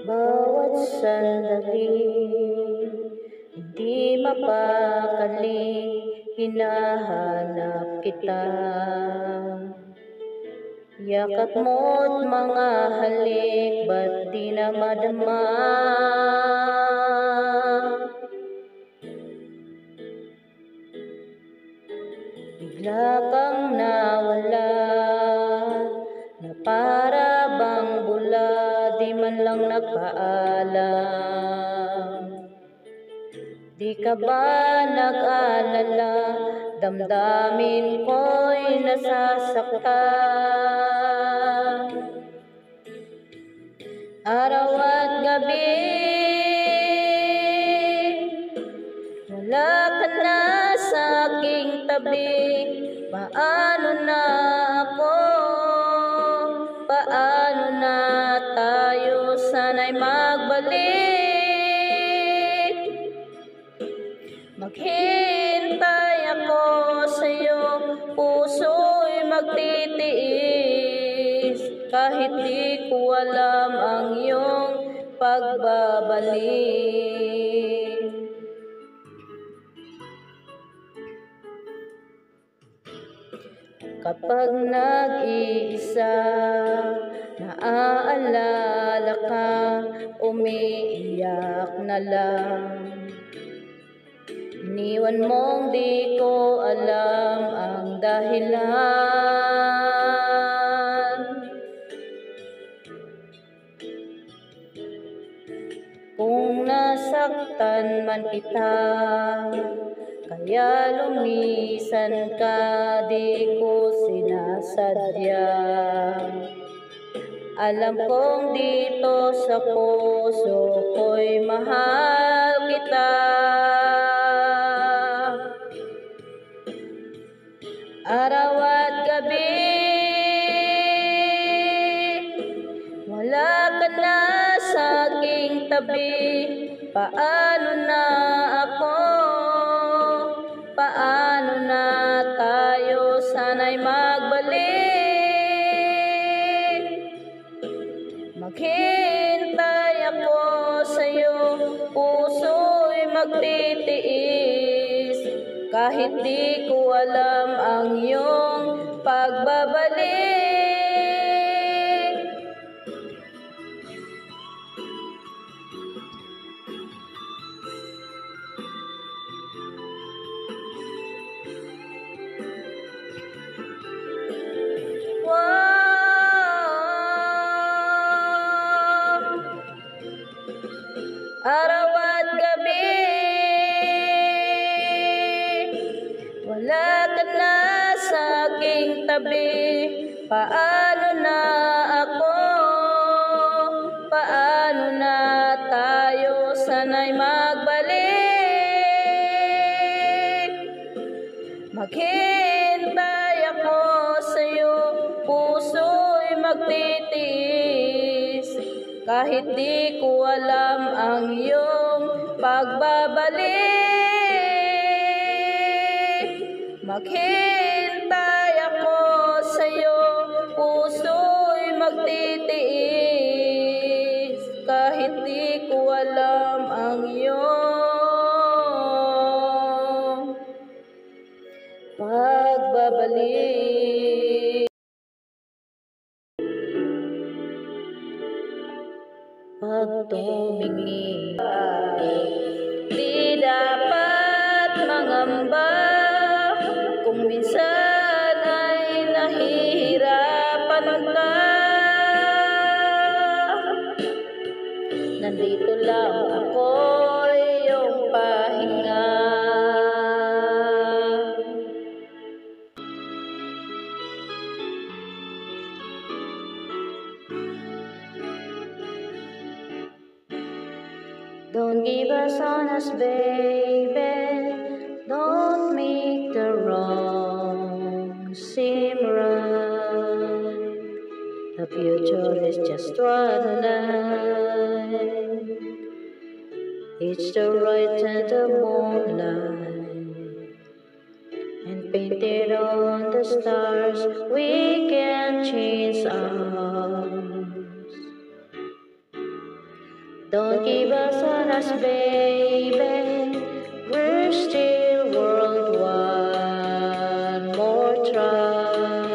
Bawat sandali, hindi mapakali, hinahanap kita. Yakap mo't mga halik, ba't di na madama? Bigla kang nawala, na para bang bula, di man lang nagpaalam. Di ka ba nag-alala, damdamin ko'y nasasaktan. Araw at gabi, wala ka na sa aking tabi. Paano na ako? Paano na tayo? Sana'y magbalik. Maghintay ako sa'yo, puso'y magtitiis, kahit di ko alam ang iyong pagbabalik. Kapag nag-iisa, naaalala ka, umiiyak na lang. Iniwan mong di ko alam ang dahilan. Kung nasaktan man kita, kaya lumisan ka, di ko sinasadya. Alam kong dito sa puso ko'y mahal kita. Araw at gabi, wala ka na sa aking tabi. Paano na ako? Paano na tayo? Sana'y magbalik. Maghintay ako sa'yo, puso'y magtitiis, kahit di ko alam ang iyong pagbabalik. Araw at gabi, wala ka na sa aking tabi. Paano na ako? Paano na tayo? Sana'y magbalik. Maghintay ako sa'yo, puso'y magtitiis, kahit di ko alam ang iyong pagbabalik. Maghintay ako sa'yo, puso'y magtitiis, kahit di ko alam ang iyong pagbabalik. Pag tumingin di dapat mangamba, kung minsan ay nahihirapan ka. Nandito lang ako, iyong pahinga. Don't give us on us, baby. Don't make the wrong seem right. The future is just one night. It's the right and the moonlight, and painted on the stars, we can change ours. Don't give us on us, baby. We're still world one more try.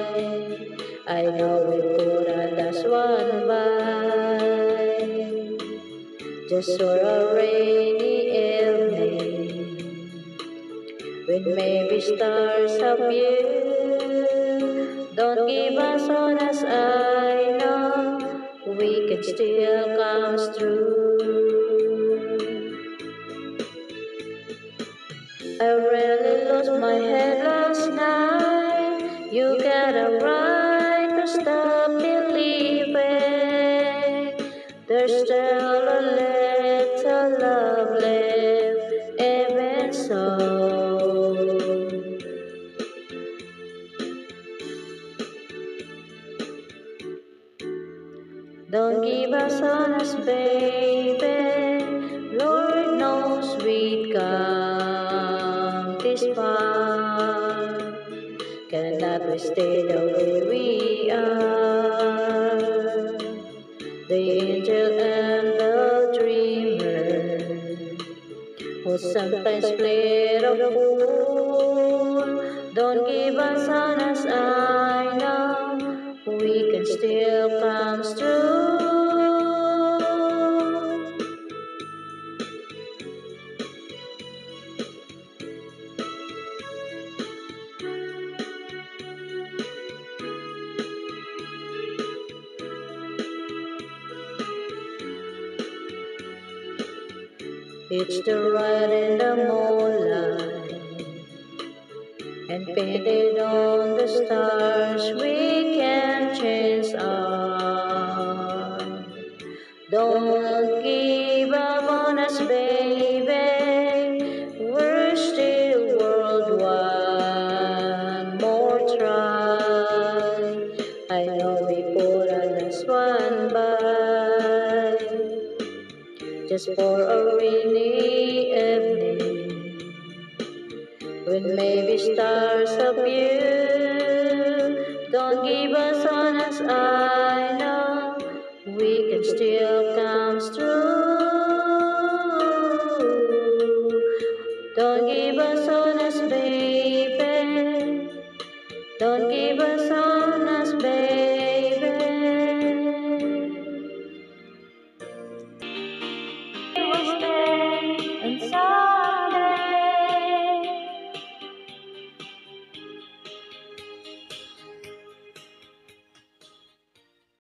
I know we put our last one by. Just for a rainy evening, with maybe stars appear. Don't give us on us, I know we can still come through. I really lost my head last night. You got a right to stop believing. There's still a little love left, even so. Don't give us on us, baby. Lord knows we'd come this far. Cannot we stay the way we are? The angel and the dreamer, who sometimes played a fool. Don't give us on us, I know we can still come through. It's the red in the moonlight, and painted on the stars we can change our. Don't give up on us, baby. We're still world one more try. I know we put our last one by, just for a rainy evening, when maybe stars appear. Don't give us on us,